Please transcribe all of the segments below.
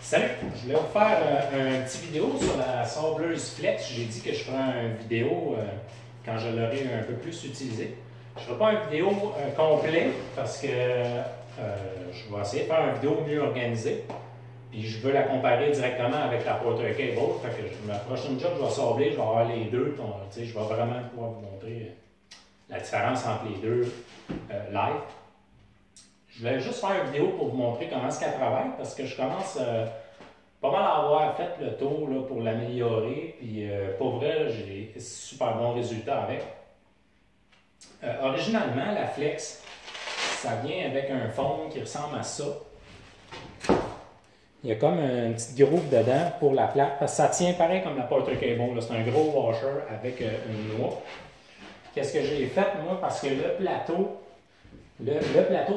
Salut! Je voulais vous faire un petit vidéo sur la sableuse flex. J'ai dit que je ferais une vidéo quand je l'aurai un peu plus utilisée. Je ne ferai pas une vidéo complet parce que je vais essayer de faire une vidéo mieux organisée. Puis je veux la comparer directement avec la Porter Cable. Fait que ma prochaine job, je vais sabler, je vais avoir les deux. Je vais vraiment pouvoir vous montrer la différence entre les deux live. Je voulais juste faire une vidéo pour vous montrer comment est-ce qu'elle travaille parce que je commence pas mal à avoir fait le tour là, pour l'améliorer. Puis pour vrai, j'ai des super bons résultats avec. Originalement, la Flex, ça vient avec un foam qui ressemble à ça. Il y a comme une petite groove dedans pour la plaque parce que ça tient pareil comme la Porter Cable. C'est un gros washer avec une noix. Qu'est-ce que j'ai fait moi? Parce que le plateau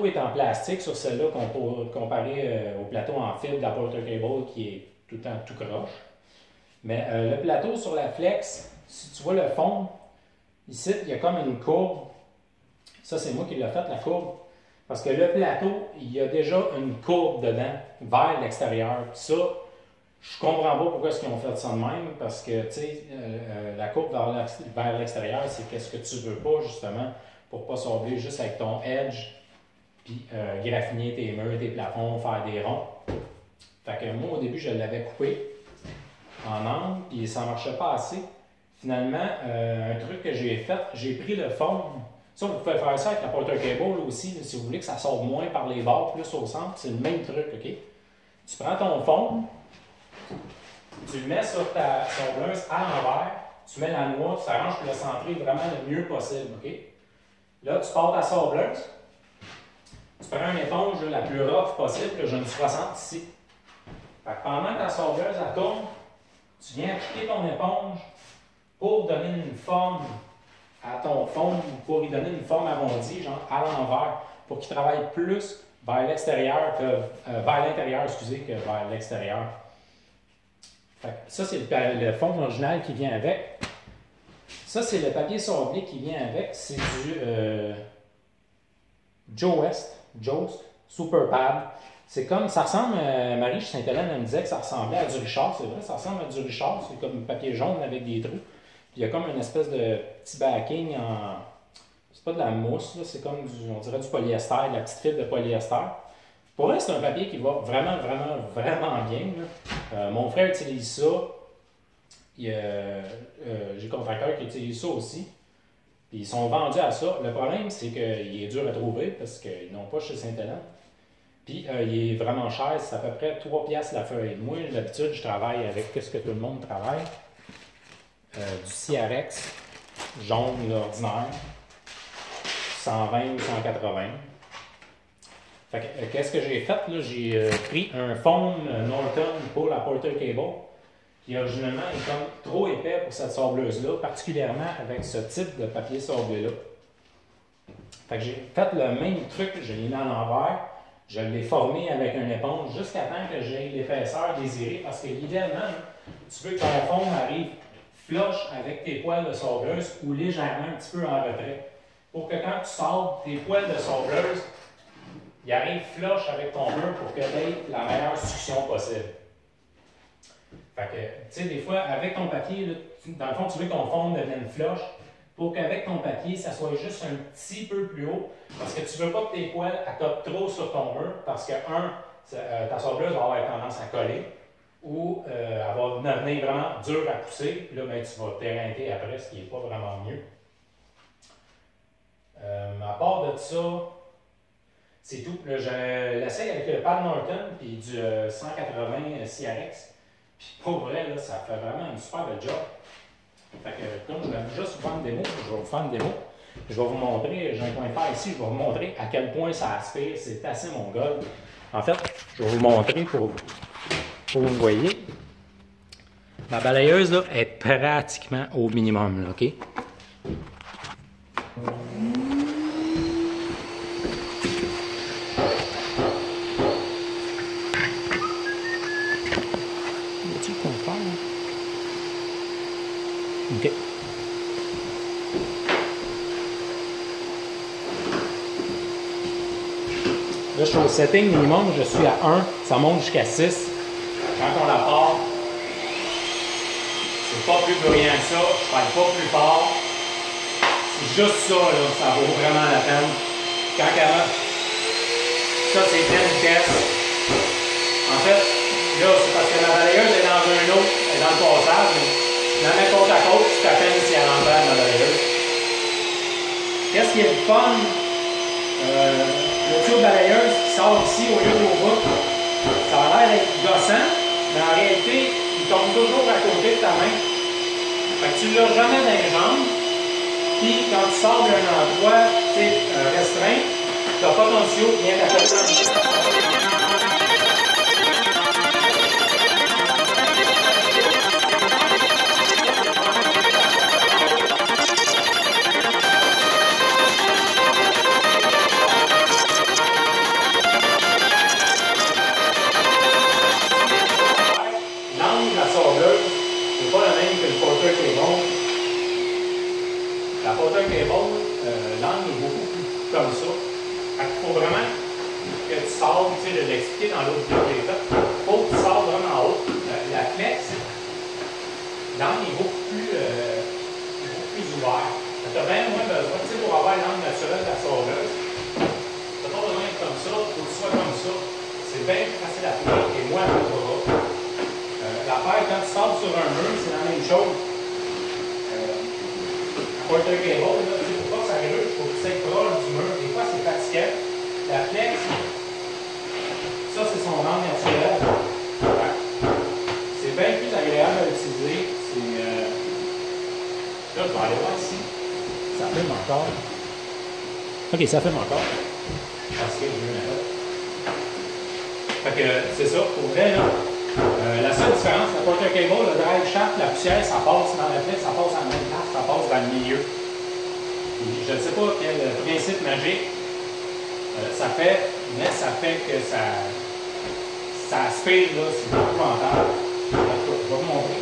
est en plastique sur celle-là comparé au plateau en fibre de la Porter Cable qui est tout le temps tout croche. Mais le plateau sur la Flex, si tu vois le fond, ici, il y a comme une courbe. Ça, c'est moi qui l'ai fait, la courbe. Parce que le plateau, il y a déjà une courbe dedans, vers l'extérieur. Ça, je comprends pas pourquoi ils ont fait ça de même, parce que, tu sais, la courbe vers l'extérieur, c'est qu'est-ce que tu veux pas, justement, pour pas sabler juste avec ton edge, puis graffiner tes murs, tes plafonds, faire des ronds. Fait que moi, au début, je l'avais coupé en angle, puis ça marchait pas assez. Finalement, un truc que j'ai fait, j'ai pris le foam. Ça, vous pouvez faire ça avec la Porter Cable aussi, là, si vous voulez que ça sorte moins par les bords, plus au centre, c'est le même truc, OK? Tu prends ton foam, tu le mets sur ta sableuse à l'envers, tu mets la noix, tu t'arranges pour le centrer vraiment le mieux possible, OK? Là, tu pars ta sableuse, tu prends une éponge la plus rough possible, j'en ai 60 ici. Fait que pendant que ta sableuse elle tourne, tu viens appliquer ton éponge pour donner une forme à ton fond, pour lui donner une forme arrondie, genre à l'envers, pour qu'il travaille plus vers l'extérieur que vers l'intérieur, excusez, que vers l'extérieur. Ça, c'est le fond original qui vient avec. Ça, c'est le papier sablé qui vient avec. C'est du Joest Super Pad. C'est comme, ça ressemble, Marie Sainte-Hélène, elle me disait que ça ressemblait à du Richard. C'est vrai, ça ressemble à du Richard. C'est comme papier jaune avec des trous. Puis il y a comme une espèce de petit backing en. C'est pas de la mousse, c'est comme on dirait du polyester, de la petite fibre de polyester. Pour vrai, c'est un papier qui va vraiment, vraiment, vraiment bien. Mon frère utilise ça. J'ai contracteurs qui utilisent ça aussi. Puis ils sont vendus à ça. Le problème, c'est qu'il est dur à trouver parce qu'ils n'ont pas chez Sainte-Hélène. Puis il est vraiment cher, c'est à peu près 3 piastres la feuille. Moi, d'habitude, je travaille avec ce que tout le monde travaille. Du CRX jaune ordinaire, 120 ou 180. Fait que, qu'est-ce que j'ai fait? J'ai pris un foam Norton pour la Porter Cable, qui originalement est comme trop épais pour cette sableuse-là, particulièrement avec ce type de papier sablé-là. Fait que j'ai fait le même truc, je l'ai mis à l'envers, je l'ai formé avec une éponge jusqu'à temps que j'ai l'épaisseur désirée, parce que idéalement, tu veux que ton foam arrive flush avec tes poils de sableuse ou légèrement un petit peu en retrait. Pour que quand tu sables tes poils de sableuse, ils arrivent flush avec ton mur pour que tu aies la meilleure succion possible. Fait que, tu sais, des fois, avec ton papier, là, dans le fond, tu veux que ton fond devienne flush pour qu'avec ton papier, ça soit juste un petit peu plus haut. Parce que tu ne veux pas que tes poils accotent trop sur ton mur parce que, ta sableuse va avoir tendance à coller. Ou elle va devenir vraiment dure à pousser, puis là, ben, tu vas t'éreinter après, ce qui n'est pas vraiment mieux. À part de ça, c'est tout. Là, je l'essaye avec le pad Norton puis du 180 CRX. Puis pour vrai, là, ça fait vraiment une super belle job. Fait que donc, je vais juste vous faire une démo. Je vais vous faire une démo. Je vais vous montrer, j'ai un coin de fer ici, je vais vous montrer à quel point ça aspire. C'est assez mon gars. En fait, je vais vous montrer pour vous voyez, ma balayeuse là, est pratiquement au minimum, là, OK? OK. Là, je suis au setting minimum, je suis à 1, ça monte jusqu'à 6. Quand on la part, c'est pas plus bruyant que ça, je parle pas plus fort. C'est juste ça, là, ça vaut vraiment la peine. Quand elle a, ça c'est pleine vitesse. En fait, là, c'est parce que la balayeuse est dans un autre, elle est dans le passage, mais je la mets côte à côte, tu t'attends si elle rentre dans la balayeuse. Qu'est-ce qui est le fun? Le tube balayeuse qui sort ici au lieu de au bout, ça a l'air d'être gossant, mais en réalité, il tombe toujours à côté de ta main. Fait que tu ne l'as jamais dans les jambes, puis quand tu sors d'un endroit restreint, tu n'as pas ton tuyau qui vient d'à l'angle est beaucoup plus comme ça. Il faut vraiment que tu sors, tu sais, de l'expliquer dans l'autre vidéo que j'ai faite. Il faut que tu sors vraiment en haut. La flex, l'angle est beaucoup plus ouvert. Tu as bien moins besoin, tu sais, pour avoir l'angle naturel de la sableuse, tu n'as pas besoin d'être comme ça, il faut que tu sois comme ça. C'est bien plus facile à faire et moins à peu bras. L'affaire, quand tu sors sur un mur, c'est la même chose. Porter cable, là, pour pas que ça gruge, il faut que tu sois proche du mur. Des fois, c'est fatigant. La flex, ça, c'est son angle naturel. Ouais. C'est bien plus agréable à utiliser. Là, je vais aller voir ici. Ça filme encore. Ok, ça filme encore. Parce que je veux mettre. Fait que c'est ça, pour vrai, là. La seule différence, la porter cable, le drive shaft, la poussière, ça passe dans la flex, ça passe à la même place, ça passe dans le milieu. Et je ne sais pas quel principe magique ça fait, mais ça fait que ça aspire, là, c'est épouvantable. Je vais vous montrer.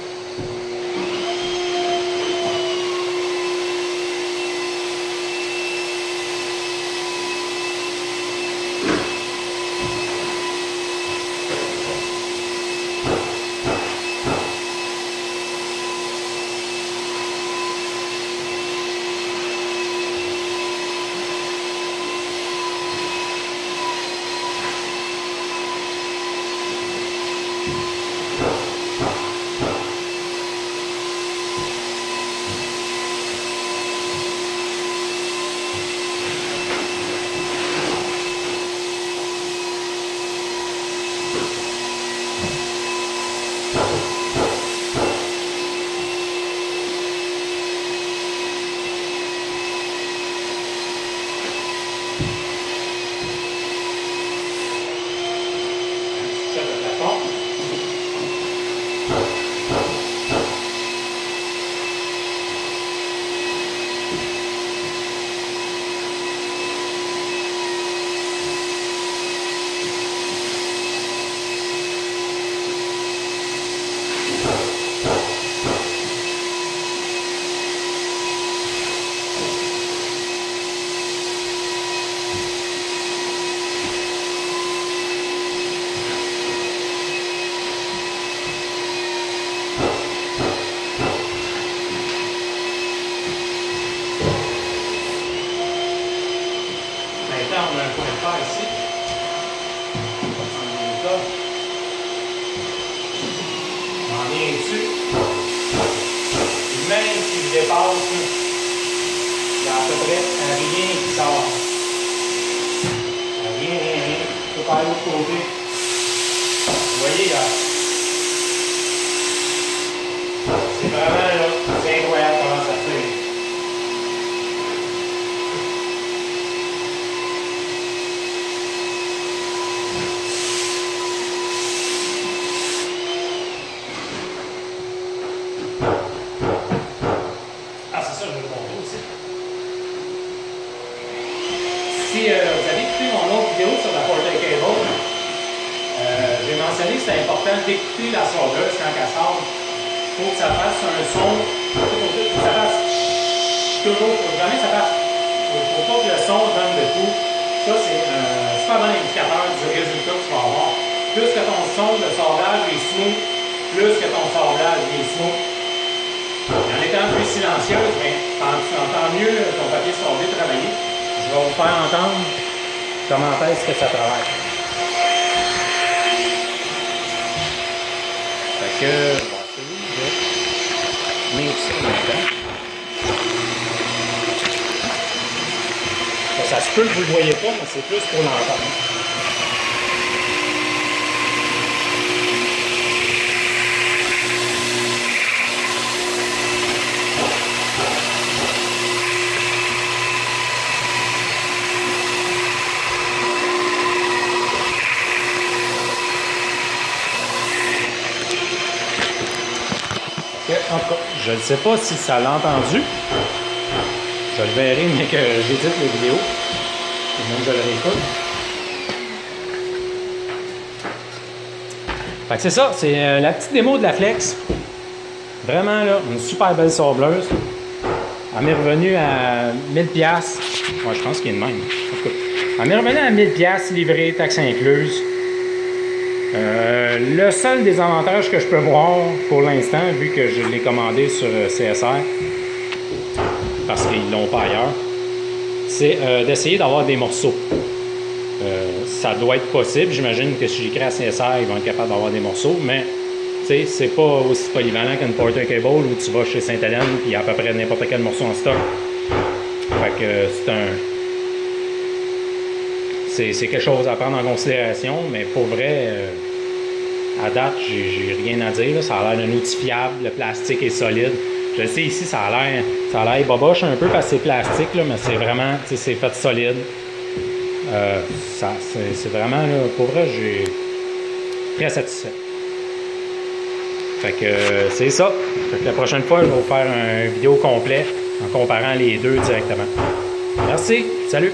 Ici. On vient dessus. Même si je dépasse, il y a à peu près rien qui sort. Rien. Je peux pas aller de l'autre côté. Vous voyez là. C'est vraiment là. C'est incroyable comment ça fait. Si vous avez écouté mon autre vidéo sur la porter cable, j'ai mentionné que c'est important d'écouter la sondeuse quand elle sort. Il faut que ça fasse un son, il faut que ça fasse toujours, il faut jamais que ça fasse, il ne faut pas que le son donne de tout. Ça, c'est un super bon indicateur du résultat que tu vas avoir. plus que ton son de sablage est smooth, plus que ton sablage est smooth. En étant plus silencieuse, mais quand tu entends mieux ton papier sablé travailler, je vais vous faire entendre comment est-ce que ça travaille. Fait que, on va essayer de mettre ça en même temps. Ça se peut que vous ne le voyez pas, mais c'est plus pour l'entendre. En tout cas, je ne sais pas si ça l'a entendu. Je le verrai, mais que j'édite les vidéos. Et même je le réécoute. Fait que c'est ça, c'est la petite démo de la Flex. Vraiment là, une super belle sableuse. Elle m'est revenue à 1000$. Ouais, je pense qu'il est de même. En tout cas, elle m'est revenue à 1000$ livrée, taxe incluse. Le seul désavantage que je peux voir pour l'instant, vu que je l'ai commandé sur CSR, parce qu'ils l'ont pas ailleurs, c'est d'essayer d'avoir des morceaux. Ça doit être possible. J'imagine que si j'écris à CSR, ils vont être capables d'avoir des morceaux, mais c'est pas aussi polyvalent qu'une Porter Cable où tu vas chez Sainte-Hélène et il y a à peu près n'importe quel morceau en stock. Fait que c'est quelque chose à prendre en considération, mais pour vrai, à date, j'ai rien à dire. Là. Ça a l'air d'un outil fiable, le plastique est solide. Je sais ici, ça a l'air boboche un peu parce que c'est plastique, là, mais c'est vraiment, c'est fait solide. C'est vraiment, là, pour vrai, j'ai très satisfait. Fait que c'est ça. Fait que la prochaine fois, je vais vous faire une vidéo complète en comparant les deux directement. Merci, salut!